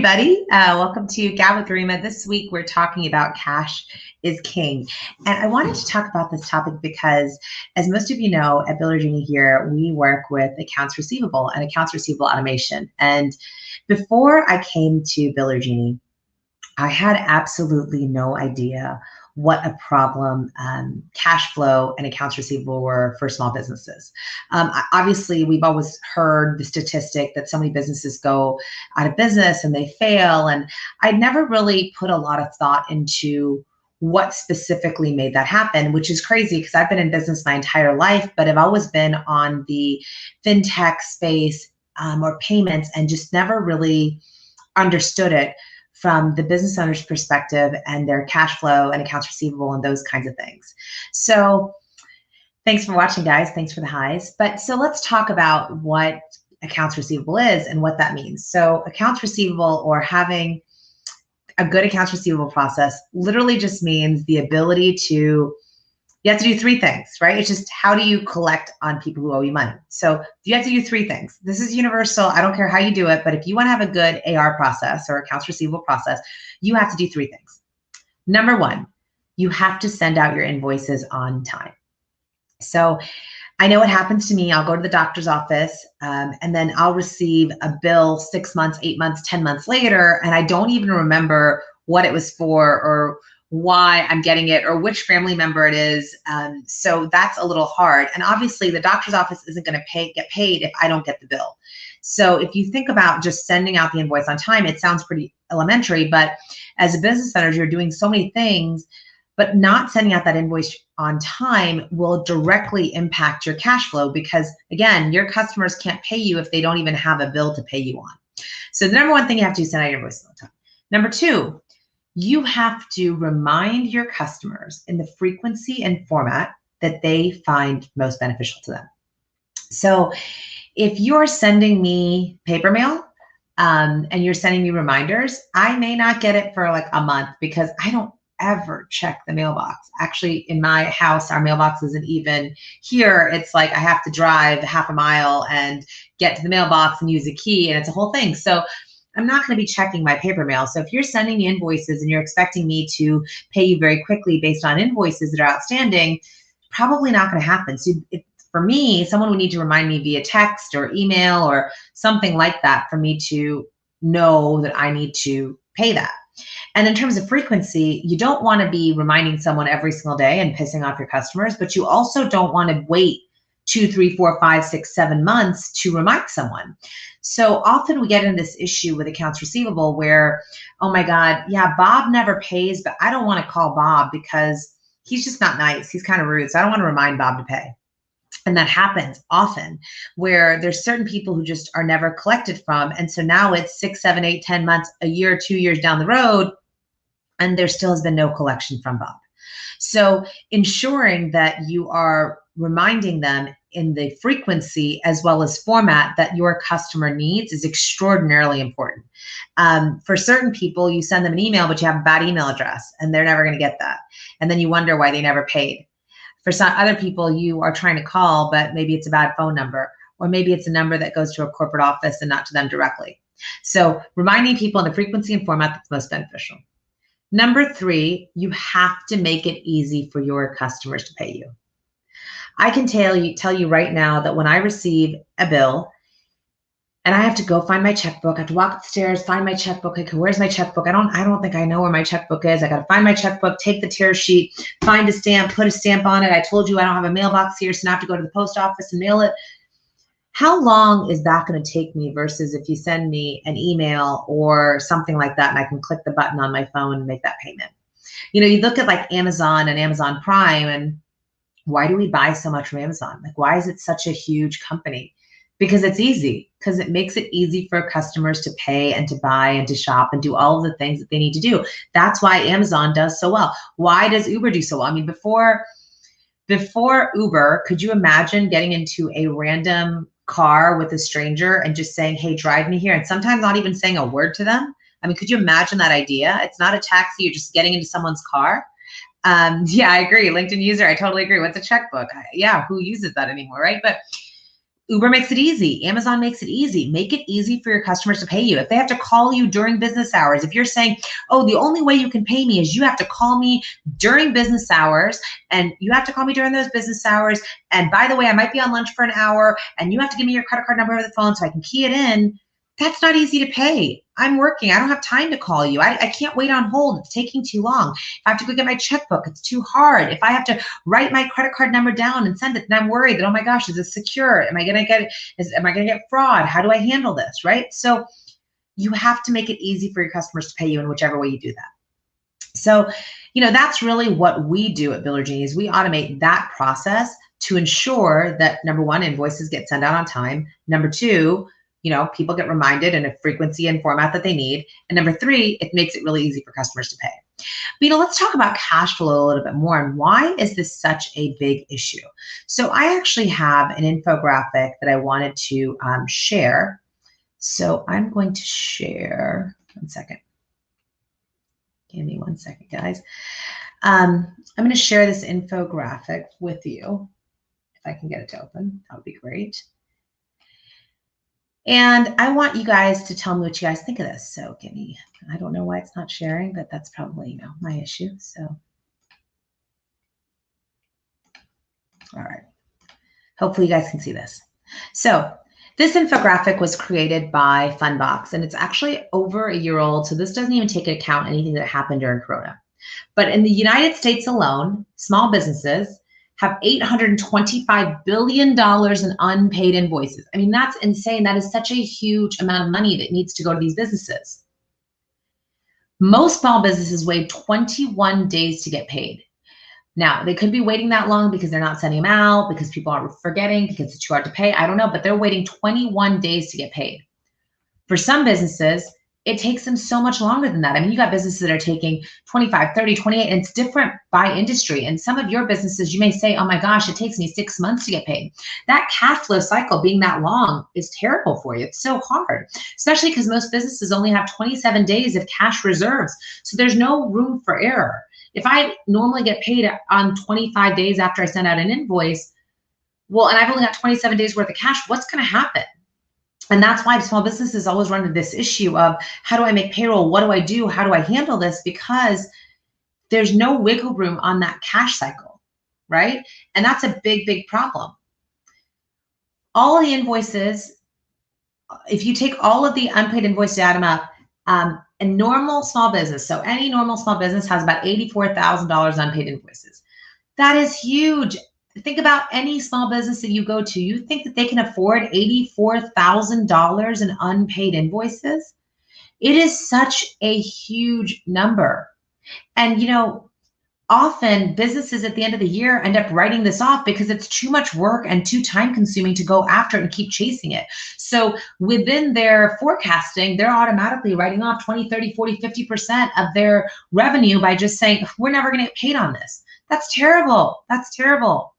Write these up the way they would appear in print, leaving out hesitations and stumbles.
everybody. Welcome to Gab with Garima. This week we're talking about cash is king. And I wanted to talk about this topic because, as most of you know, at Biller Genie here, we work with accounts receivable and accounts receivable automation. And before I came to Biller Genie, I had absolutely no idea what a problem cash flow and accounts receivable were for small businesses. Obviously, we've always heard the statistic that so many businesses go out of business and they fail. And I never really put a lot of thought into what specifically made that happen, which is crazy because I've been in business my entire life, but I've always been on the fintech space or payments and just never really understood it from the business owner's perspective and their cash flow and accounts receivable and those kinds of things. So thanks for watching, guys. Thanks for the highs. But so let's talk about what accounts receivable is and what that means. So accounts receivable, or having a good accounts receivable process, literally just means the ability to, you have to do three things, right? It's just, how do you collect on people who owe you money? So you have to do three things. This is universal. I don't care how you do it, but if you want to have a good AR process or accounts receivable process, you have to do three things. Number one, you have to send out your invoices on time. So I know what happens to me. I'll go to the doctor's office and then I'll receive a bill 6 months, 8 months, 10 months later, and I don't even remember what it was for or why I'm getting it or which family member it is. So that's a little hard. And obviously the doctor's office isn't going to get paid if I don't get the bill. So if you think about just sending out the invoice on time, it sounds pretty elementary, but as a business owner, you're doing so many things, but not sending out that invoice on time will directly impact your cash flow because, again, your customers can't pay you if they don't even have a bill to pay you on. So the number one thing you have to do is send out your invoices on time. Number two, you have to remind your customers in the frequency and format that they find most beneficial to them. So if you're sending me paper mail and you're sending me reminders, I may not get it for like a month because I don't ever check the mailbox. Actually, in my house, our mailbox isn't even here. It's like I have to drive half a mile and get to the mailbox and use a key, and it's a whole thing. So I'm not going to be checking my paper mail. So if you're sending me invoices and you're expecting me to pay you very quickly based on invoices that are outstanding, probably not going to happen. So for me, someone would need to remind me via text or email or something like that for me to know that I need to pay that. And in terms of frequency, you don't want to be reminding someone every single day and pissing off your customers, but you also don't want to wait 2, 3, 4, 5, 6, 7 months to remind someone. So often we get in this issue with accounts receivable where, oh my God, yeah, Bob never pays, but I don't want to call Bob because he's just not nice. He's kind of rude. So I don't want to remind Bob to pay. And that happens often where there's certain people who just are never collected from. And so now it's 6, 7, 8, 10 months, a year, 2 years down the road, and there still has been no collection from Bob. So ensuring that you are reminding them in the frequency as well as format that your customer needs is extraordinarily important. For certain people, you send them an email, but you have a bad email address and they're never going to get that. And then you wonder why they never paid. For some other people, you are trying to call, but maybe it's a bad phone number, or maybe it's a number that goes to a corporate office and not to them directly. So reminding people in the frequency and format that's most beneficial. Number three, you have to make it easy for your customers to pay you. I can tell you right now that when I receive a bill and I have to go find my checkbook, I have to walk upstairs, find my checkbook. Okay, where's my checkbook? I don't think I know where my checkbook is. I got to find my checkbook, take the tear sheet, find a stamp, put a stamp on it. I told you I don't have a mailbox here, so now I have to go to the post office and mail it. How long is that going to take me versus if you send me an email or something like that and I can click the button on my phone and make that payment? You know, you look at like Amazon and Amazon Prime, and why do we buy so much from Amazon? Like, why is it such a huge company? Because it's easy, because it makes it easy for customers to pay and to buy and to shop and do all of the things that they need to do. That's why Amazon does so well. Why does Uber do so well? I mean, before Uber, could you imagine getting into a random car with a stranger and just saying, hey, drive me here, and sometimes not even saying a word to them? I mean, could you imagine that idea? It's not a taxi, you're just getting into someone's car. Yeah, I agree. LinkedIn user, I totally agree. What's a checkbook? Yeah, who uses that anymore, right? But Uber makes it easy. Amazon makes it easy. Make it easy for your customers to pay you. If they have to call you during business hours, if you're saying, oh, the only way you can pay me is you have to call me during business hours, and you have to call me during those business hours. And by the way, I might be on lunch for an hour, and you have to give me your credit card number over the phone so I can key it in. That's not easy to pay. I'm working. I don't have time to call you. I can't wait on hold. It's taking too long. If I have to go get my checkbook, it's too hard. If I have to write my credit card number down and send it, then I'm worried that, oh my gosh, is it secure? Am I gonna get fraud? How do I handle this, right? So you have to make it easy for your customers to pay you in whichever way you do that. So, that's really what we do at Builder Genie is we automate that process to ensure that, number one, invoices get sent out on time. Number two, people get reminded in a frequency and format that they need. And number three, it makes it really easy for customers to pay. But let's talk about cash flow a little bit more and why is this such a big issue? So I actually have an infographic that I wanted to share. So I'm going to share, one second. Give me 1 second, guys. I'm going to share this infographic with you. If I can get it to open, that would be great. And I want you guys to tell me what you guys think of this. So I don't know why it's not sharing, but that's probably, my issue. So, all right. Hopefully you guys can see this. So this infographic was created by Funbox, and it's actually over a year old. So this doesn't even take into account anything that happened during Corona. But in the United States alone, small businesses have $825 billion in unpaid invoices. I mean, that's insane. That is such a huge amount of money that needs to go to these businesses. Most small businesses wait 21 days to get paid. Now, they could be waiting that long because they're not sending them out, because people are forgetting, because it's too hard to pay. I don't know, but they're waiting 21 days to get paid. For some businesses, it takes them so much longer than that. I mean, you got businesses that are taking 25, 30, 28, and it's different by industry. And some of your businesses, you may say, oh my gosh, it takes me 6 months to get paid. That cash flow cycle being that long is terrible for you. It's so hard, especially because most businesses only have 27 days of cash reserves. So there's no room for error. If I normally get paid on 25 days after I send out an invoice, well, and I've only got 27 days worth of cash, what's going to happen? And that's why small businesses always run into this issue of how do I make payroll? What do I do? How do I handle this? Because there's no wiggle room on that cash cycle, right? And that's a big, big problem. All of the invoices, if you take all of the unpaid invoices, add them up, a normal small business, so any normal small business has about $84,000 unpaid invoices. That is huge. Think about any small business that you go to. You think that they can afford $84,000 in unpaid invoices? It is such a huge number. And, often businesses at the end of the year end up writing this off because it's too much work and too time consuming to go after it and keep chasing it. So within their forecasting, they're automatically writing off 20, 30, 40, 50% of their revenue by just saying, we're never going to get paid on this. That's terrible. That's terrible.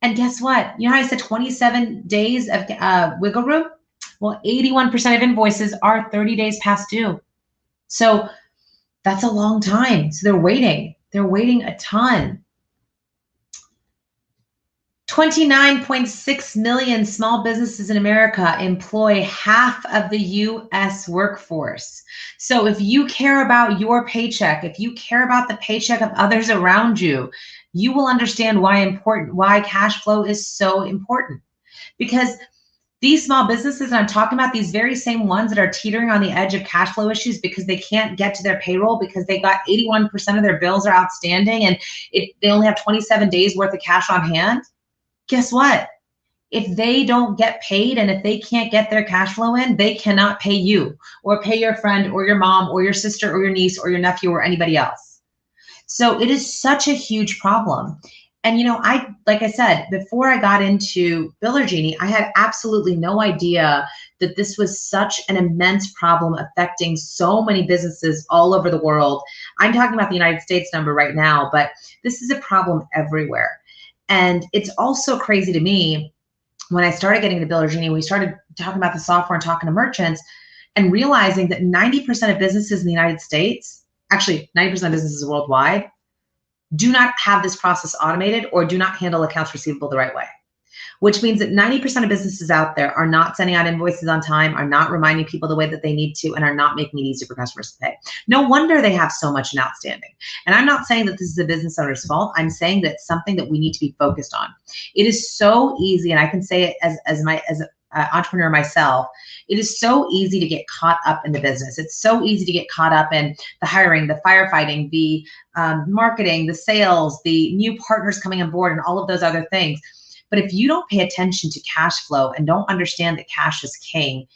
And guess what? You know how I said 27 days of wiggle room? Well, 81% of invoices are 30 days past due. So that's a long time. So they're waiting. They're waiting a ton. 29.6 million small businesses in America employ half of the U.S. workforce. So if you care about your paycheck, if you care about the paycheck of others around you, you will understand why cash flow is so important. Because these small businesses, and I'm talking about these very same ones that are teetering on the edge of cash flow issues because they can't get to their payroll because they got 81% of their bills are outstanding and they only have 27 days worth of cash on hand. Guess what? If they don't get paid and if they can't get their cash flow in, they cannot pay you or pay your friend or your mom or your sister or your niece or your nephew or anybody else. So it is such a huge problem. And, like I said, before I got into Builder Genie, I had absolutely no idea that this was such an immense problem affecting so many businesses all over the world. I'm talking about the United States number right now, but this is a problem everywhere. And it's also crazy to me when I started getting to Builder Genie, we started talking about the software and talking to merchants and realizing that 90% of businesses in the United States, actually 90% of businesses worldwide, do not have this process automated or do not handle accounts receivable the right way. which means that 90% of businesses out there are not sending out invoices on time, are not reminding people the way that they need to, and are not making it easy for customers to pay. No wonder they have so much in outstanding. And I'm not saying that this is a business owner's fault. I'm saying that it's something that we need to be focused on. It is so easy, and I can say it as an entrepreneur myself, it is so easy to get caught up in the business. It's so easy to get caught up in the hiring, the firefighting, the marketing, the sales, the new partners coming on board, and all of those other things. But if you don't pay attention to cash flow and don't understand that cash is king,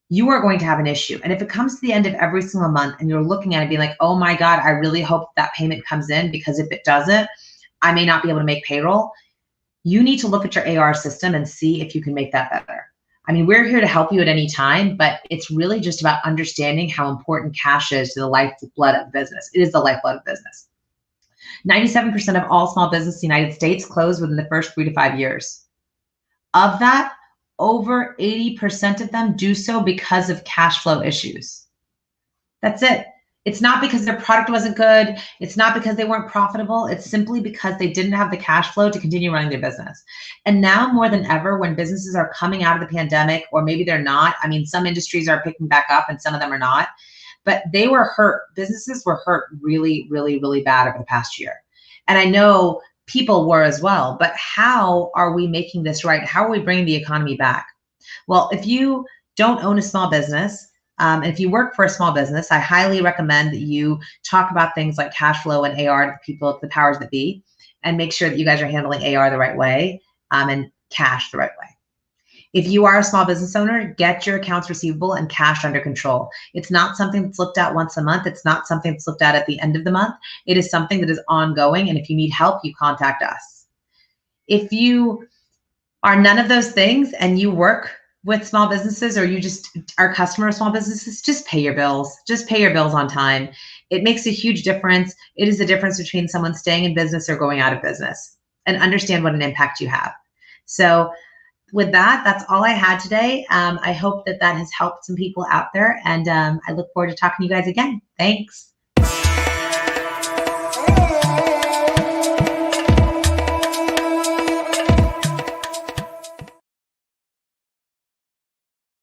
you are going to have an issue. And if it comes to the end of every single month and you're looking at it being like, oh my God, I really hope that payment comes in, because if it doesn't, I may not be able to make payroll. You need to look at your AR system and see if you can make that better. I mean, we're here to help you at any time, but it's really just about understanding how important cash is to the lifeblood of business. It is the lifeblood of business. 97% of all small business in the United States close within the first 3 to 5 years. Of that, over 80% of them do so because of cash flow issues. That's it. It's not because their product wasn't good. It's not because they weren't profitable. It's simply because they didn't have the cash flow to continue running their business. And now more than ever, when businesses are coming out of the pandemic, or maybe they're not, I mean, some industries are picking back up and some of them are not, but they were hurt. Businesses were hurt really, really, really bad over the past year. And I know people were as well, but how are we making this right? How are we bringing the economy back? Well, if you don't own a small business, and if you work for a small business, I highly recommend that you talk about things like cash flow and AR to the people, to the powers that be, and make sure that you guys are handling AR the right way, and cash the right way. If you are a small business owner, get your accounts receivable and cash under control. It's not something that's looked at once a month. It's not something that's looked at the end of the month. It is something that is ongoing. And if you need help, you contact us. If you are none of those things and you work with small businesses, or you just are a customer of small businesses, just pay your bills. Just pay your bills on time. It makes a huge difference. It is the difference between someone staying in business or going out of business. And understand what an impact you have. So with that, that's all I had today. I hope that has helped some people out there, and I look forward to talking to you guys again. Thanks.